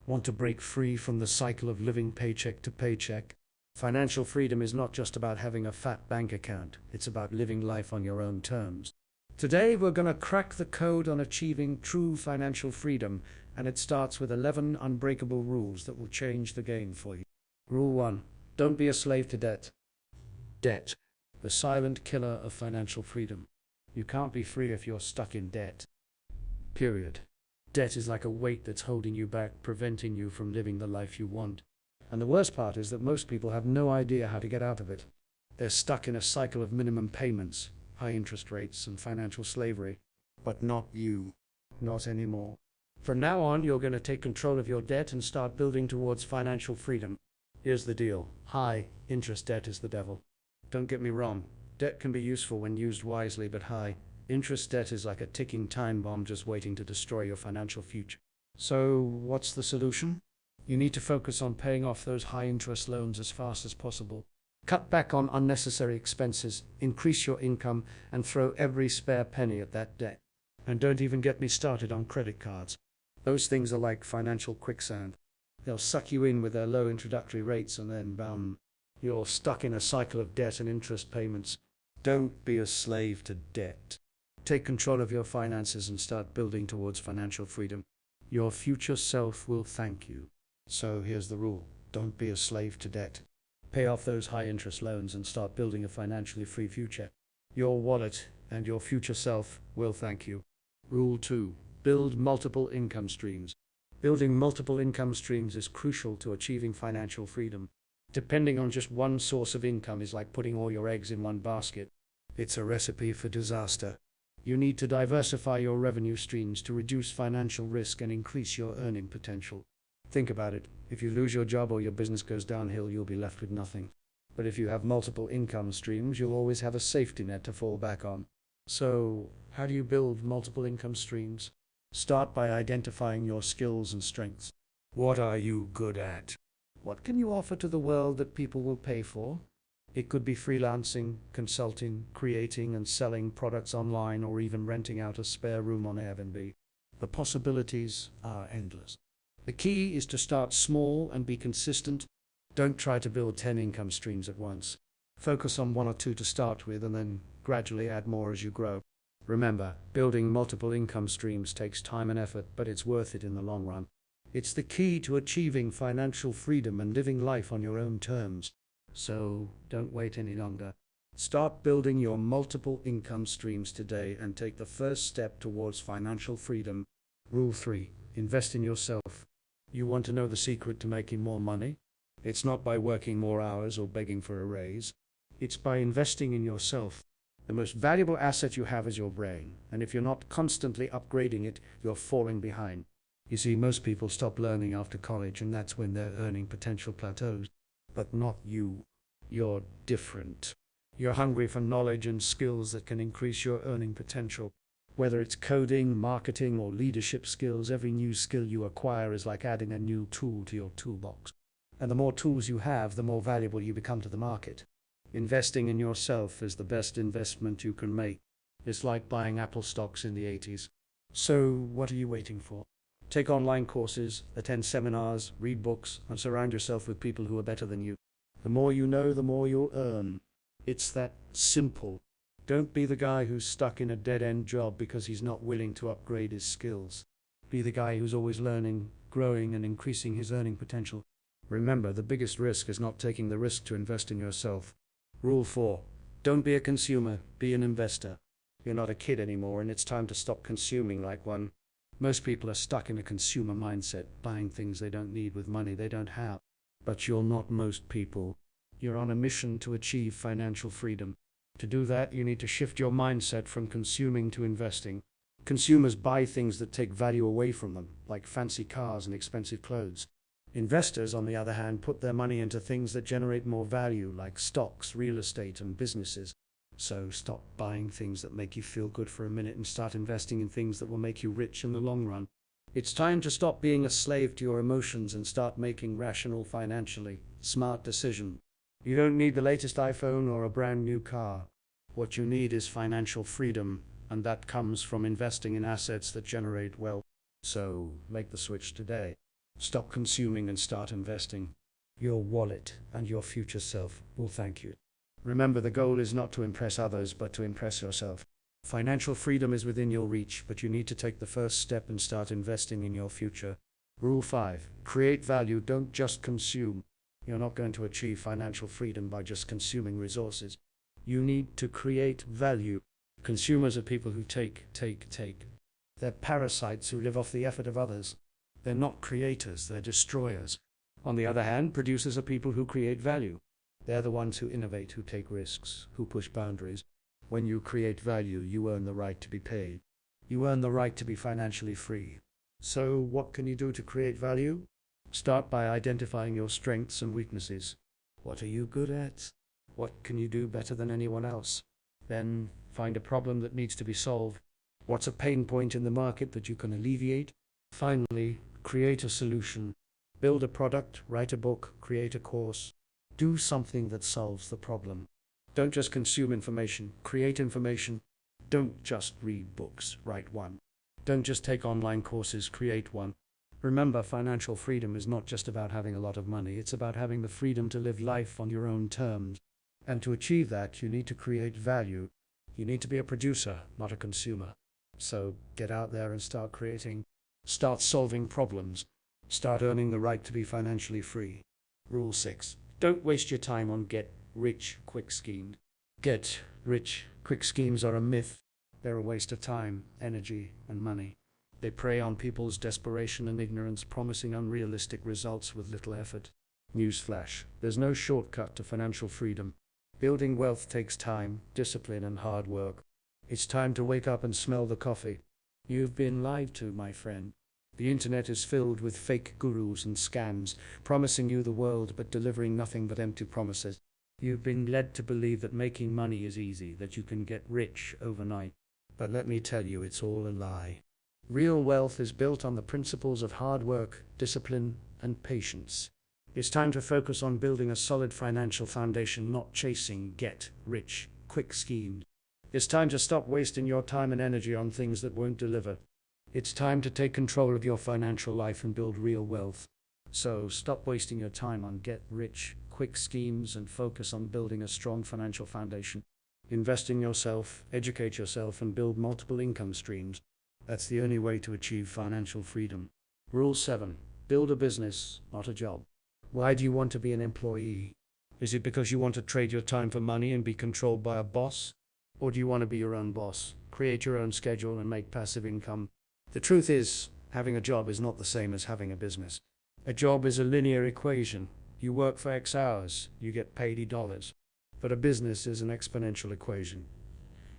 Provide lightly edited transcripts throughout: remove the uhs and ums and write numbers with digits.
Want to break free from the cycle of living paycheck to paycheck? Financial freedom is not just about having a fat bank account, it's about living life on your own terms. Today we're going to crack the code on achieving true financial freedom, and it starts with 11 unbreakable rules that will change the game for you. Rule 1. Don't be a slave to debt. Debt, the silent killer of financial freedom. You can't be free if you're stuck in debt. Period. Debt is like a weight that's holding you back, preventing you from living the life you want. And the worst part is that most people have no idea how to get out of it. They're stuck in a cycle of minimum payments, high interest rates, and financial slavery. But not you. Not anymore. From now on, you're going to take control of your debt and start building towards financial freedom. Here's the deal. High interest debt is the devil. Don't get me wrong. Debt can be useful when used wisely, but high interest debt is like a ticking time bomb just waiting to destroy your financial future. So, what's the solution? You need to focus on paying off those high interest loans as fast as possible. Cut back on unnecessary expenses, increase your income, and throw every spare penny at that debt. And don't even get me started on credit cards. Those things are like financial quicksand. They'll suck you in with their low introductory rates and then bam, you're stuck in a cycle of debt and interest payments. Don't be a slave to debt. Take control of your finances and start building towards financial freedom. Your future self will thank you. So here's the rule. Don't be a slave to debt. Pay off those high interest loans and start building a financially free future. Your wallet and your future self will thank you. Rule 2. Build multiple income streams. Building multiple income streams is crucial to achieving financial freedom. Depending on just one source of income is like putting all your eggs in one basket. It's a recipe for disaster. You need to diversify your revenue streams to reduce financial risk and increase your earning potential. Think about it. If you lose your job or your business goes downhill, you'll be left with nothing. But if you have multiple income streams, you'll always have a safety net to fall back on. So, how do you build multiple income streams? Start by identifying your skills and strengths. What are you good at? What can you offer to the world that people will pay for? It could be freelancing, consulting, creating and selling products online, or even renting out a spare room on Airbnb. The possibilities are endless. The key is to start small and be consistent. Don't try to build 10 income streams at once. Focus on 1 or 2 to start with and then gradually add more as you grow. Remember, building multiple income streams takes time and effort, but it's worth it in the long run. It's the key to achieving financial freedom and living life on your own terms. So, don't wait any longer. Start building your multiple income streams today and take the first step towards financial freedom. Rule 3. Invest in yourself. You want to know the secret to making more money? It's not by working more hours or begging for a raise. It's by investing in yourself. The most valuable asset you have is your brain, and if you're not constantly upgrading it, you're falling behind. You see, most people stop learning after college, and that's when their earning potential plateaus. But not you. You're different. You're hungry for knowledge and skills that can increase your earning potential. Whether it's coding, marketing, or leadership skills, every new skill you acquire is like adding a new tool to your toolbox. And the more tools you have, the more valuable you become to the market. Investing in yourself is the best investment you can make. It's like buying Apple stocks in the 80s. So, what are you waiting for? Take online courses, attend seminars, read books, and surround yourself with people who are better than you. The more you know, the more you'll earn. It's that simple. Don't be the guy who's stuck in a dead-end job because he's not willing to upgrade his skills. Be the guy who's always learning, growing, and increasing his earning potential. Remember, the biggest risk is not taking the risk to invest in yourself. Rule 4. Don't be a consumer, be an investor. You're not a kid anymore, and it's time to stop consuming like one. Most people are stuck in a consumer mindset, buying things they don't need with money they don't have. But you're not most people. You're on a mission to achieve financial freedom. To do that, you need to shift your mindset from consuming to investing. Consumers buy things that take value away from them, like fancy cars and expensive clothes. Investors, on the other hand, put their money into things that generate more value, like stocks, real estate, and businesses. So stop buying things that make you feel good for a minute and start investing in things that will make you rich in the long run. It's time to stop being a slave to your emotions and start making rational, financially smart decisions. You don't need the latest iPhone or a brand new car. What you need is financial freedom, and that comes from investing in assets that generate wealth. So make the switch today. Stop consuming and start investing. Your wallet and your future self will thank you. Remember, the goal is not to impress others, but to impress yourself. Financial freedom is within your reach, but you need to take the first step and start investing in your future. Rule 5. Create value, don't just consume. You're not going to achieve financial freedom by just consuming resources. You need to create value. Consumers are people who take. They're parasites who live off the effort of others. They're not creators, they're destroyers. On the other hand, producers are people who create value. They're the ones who innovate, who take risks, who push boundaries. When you create value, you earn the right to be paid. You earn the right to be financially free. So, what can you do to create value? Start by identifying your strengths and weaknesses. What are you good at? What can you do better than anyone else? Then, find a problem that needs to be solved. What's a pain point in the market that you can alleviate? Finally, create a solution. Build a product, write a book, create a course. Do something that solves the problem. Don't just consume information, create information. Don't just read books, write one. Don't just take online courses, create one. Remember, financial freedom is not just about having a lot of money, it's about having the freedom to live life on your own terms. And to achieve that, you need to create value. You need to be a producer, not a consumer. So get out there and start creating. Start solving problems. Start earning the right to be financially free. Rule 6. Don't waste your time on get-rich-quick schemes. Get-rich-quick schemes are a myth. They're a waste of time, energy, and money. They prey on people's desperation and ignorance, promising unrealistic results with little effort. Newsflash: there's no shortcut to financial freedom. Building wealth takes time, discipline, and hard work. It's time to wake up and smell the coffee. You've been lied to, my friend. The internet is filled with fake gurus and scams, promising you the world but delivering nothing but empty promises. You've been led to believe that making money is easy, that you can get rich overnight. But let me tell you, it's all a lie. Real wealth is built on the principles of hard work, discipline, and patience. It's time to focus on building a solid financial foundation, not chasing get-rich-quick schemes. It's time to stop wasting your time and energy on things that won't deliver. It's time to take control of your financial life and build real wealth. So stop wasting your time on get-rich-quick schemes and focus on building a strong financial foundation. Invest in yourself, educate yourself, and build multiple income streams. That's the only way to achieve financial freedom. Rule 7. Build a business, not a job. Why do you want to be an employee? Is it because you want to trade your time for money and be controlled by a boss? Or do you want to be your own boss, create your own schedule, and make passive income? The truth is, having a job is not the same as having a business. A job is a linear equation. You work for X hours, you get paid $80. But a business is an exponential equation.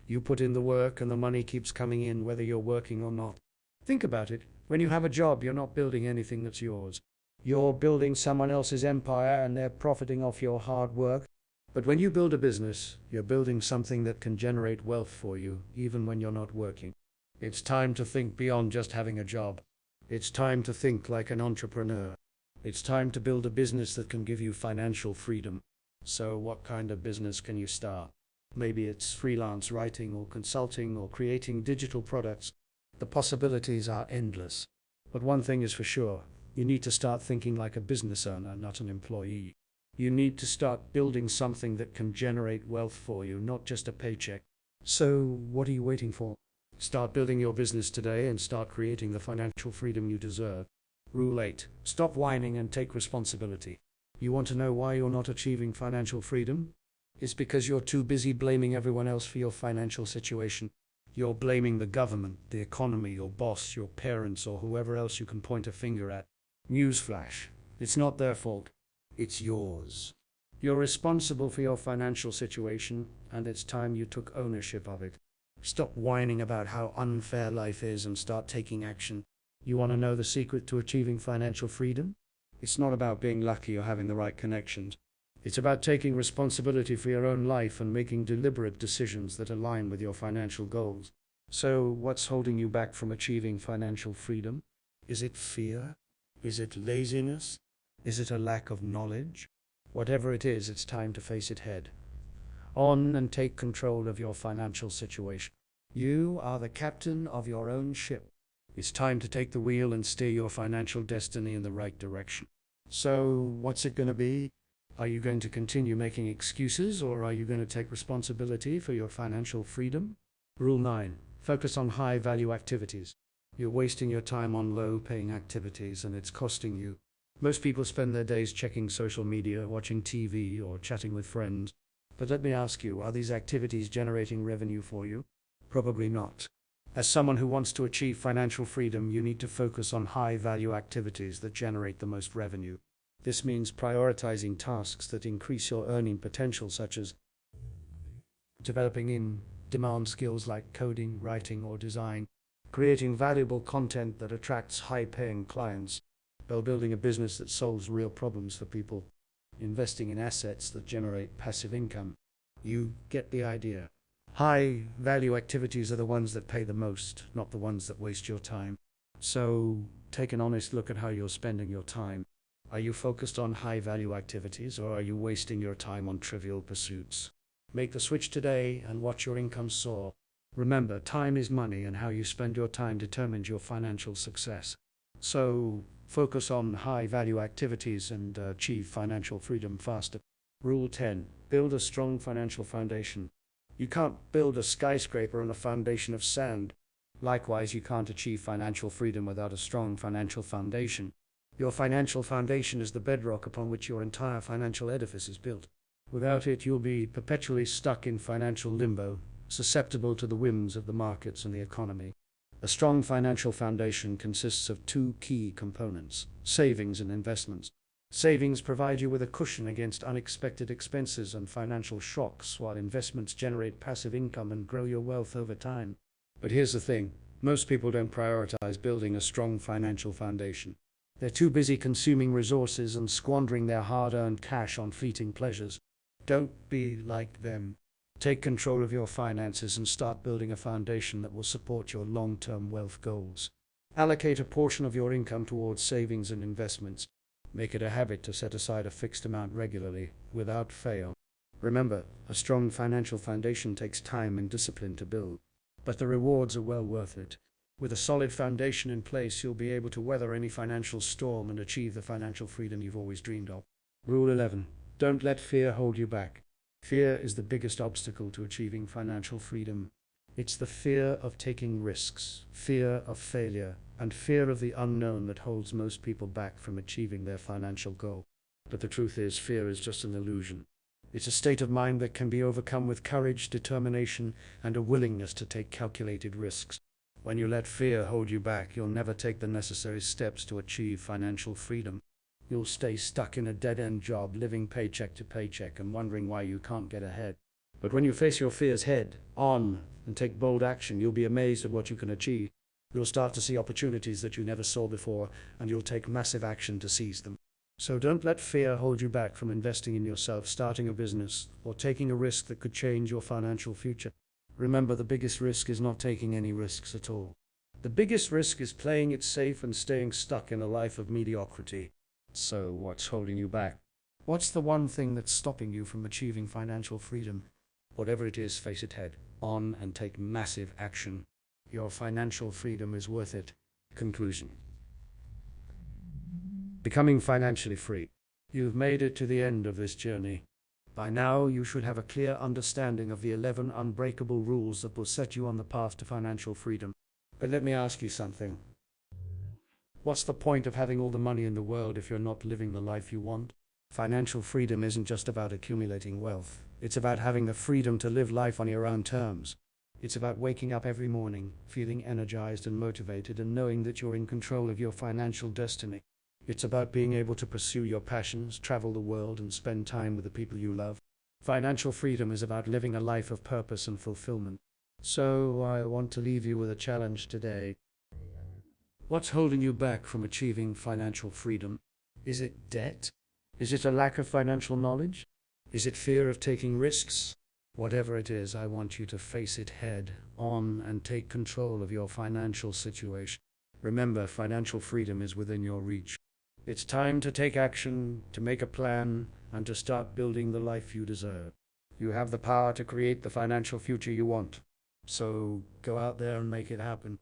You put in the work and the money keeps coming in whether you're working or not. Think about it. When you have a job, you're not building anything that's yours. You're building someone else's empire and they're profiting off your hard work. But when you build a business, you're building something that can generate wealth for you, even when you're not working. It's time to think beyond just having a job. It's time to think like an entrepreneur. It's time to build a business that can give you financial freedom. So what kind of business can you start? Maybe it's freelance writing or consulting or creating digital products. The possibilities are endless. But one thing is for sure, you need to start thinking like a business owner, not an employee. You need to start building something that can generate wealth for you, not just a paycheck. So what are you waiting for? Start building your business today and start creating the financial freedom you deserve. Rule 8. Stop whining and take responsibility. You want to know why you're not achieving financial freedom? It's because you're too busy blaming everyone else for your financial situation. You're blaming the government, the economy, your boss, your parents, or whoever else you can point a finger at. Newsflash: it's not their fault. It's yours. You're responsible for your financial situation, and it's time you took ownership of it. Stop whining about how unfair life is and start taking action. You want to know the secret to achieving financial freedom? It's not about being lucky or having the right connections. It's about taking responsibility for your own life and making deliberate decisions that align with your financial goals. So, what's holding you back from achieving financial freedom? Is it fear? Is it laziness? Is it a lack of knowledge? Whatever it is, it's time to face it head on and take control of your financial situation. You are the captain of your own ship. It's time to take the wheel and steer your financial destiny in the right direction. So, what's it going to be? Are you going to continue making excuses, or are you going to take responsibility for your financial freedom? Rule 9. Focus on high-value activities. You're wasting your time on low-paying activities, and it's costing you. Most people spend their days checking social media, watching TV, or chatting with friends. But let me ask you, are these activities generating revenue for you? Probably not. As someone who wants to achieve financial freedom, you need to focus on high-value activities that generate the most revenue. This means prioritizing tasks that increase your earning potential, such as developing in-demand skills like coding, writing, or design, creating valuable content that attracts high-paying clients, while building a business that solves real problems for people, investing in assets that generate passive income. You get the idea. High-value activities are the ones that pay the most, not the ones that waste your time. So, take an honest look at how you're spending your time. Are you focused on high-value activities, or are you wasting your time on trivial pursuits? Make the switch today and watch your income soar. Remember, time is money, and how you spend your time determines your financial success. So, focus on high-value activities and achieve financial freedom faster. Rule 10. Build a strong financial foundation. You can't build a skyscraper on a foundation of sand. Likewise, you can't achieve financial freedom without a strong financial foundation. Your financial foundation is the bedrock upon which your entire financial edifice is built. Without it, you'll be perpetually stuck in financial limbo, susceptible to the whims of the markets and the economy. A strong financial foundation consists of two key components: savings and investments. Savings provide you with a cushion against unexpected expenses and financial shocks, while investments generate passive income and grow your wealth over time. But here's the thing: most people don't prioritize building a strong financial foundation. They're too busy consuming resources and squandering their hard-earned cash on fleeting pleasures. Don't be like them. Take control of your finances and start building a foundation that will support your long-term wealth goals. Allocate a portion of your income towards savings and investments. Make it a habit to set aside a fixed amount regularly, without fail. Remember, a strong financial foundation takes time and discipline to build, but the rewards are well worth it. With a solid foundation in place, you'll be able to weather any financial storm and achieve the financial freedom you've always dreamed of. Rule 11. Don't let fear hold you back. Fear is the biggest obstacle to achieving financial freedom. It's the fear of taking risks, fear of failure, and fear of the unknown that holds most people back from achieving their financial goal. But the truth is, fear is just an illusion. It's a state of mind that can be overcome with courage, determination, and a willingness to take calculated risks. When you let fear hold you back, you'll never take the necessary steps to achieve financial freedom. You'll stay stuck in a dead-end job, living paycheck to paycheck and wondering why you can't get ahead. But when you face your fears head on and take bold action, you'll be amazed at what you can achieve. You'll start to see opportunities that you never saw before, and you'll take massive action to seize them. So don't let fear hold you back from investing in yourself, starting a business, or taking a risk that could change your financial future. Remember, the biggest risk is not taking any risks at all. The biggest risk is playing it safe and staying stuck in a life of mediocrity. So what's holding you back? What's the one thing that's stopping you from achieving financial freedom? Whatever it is, face it head on and take massive action. Your financial freedom is worth it. Conclusion. Becoming financially free. You've made it to the end of this journey. By now, you should have a clear understanding of the 11 unbreakable rules that will set you on the path to financial freedom. But let me ask you something. What's the point of having all the money in the world if you're not living the life you want? Financial freedom isn't just about accumulating wealth. It's about having the freedom to live life on your own terms. It's about waking up every morning, feeling energized and motivated, and knowing that you're in control of your financial destiny. It's about being able to pursue your passions, travel the world, and spend time with the people you love. Financial freedom is about living a life of purpose and fulfillment. So I want to leave you with a challenge today. What's holding you back from achieving financial freedom? Is it debt? Is it a lack of financial knowledge? Is it fear of taking risks? Whatever it is, I want you to face it head on and take control of your financial situation. Remember, financial freedom is within your reach. It's time to take action, to make a plan, and to start building the life you deserve. You have the power to create the financial future you want. So go out there and make it happen.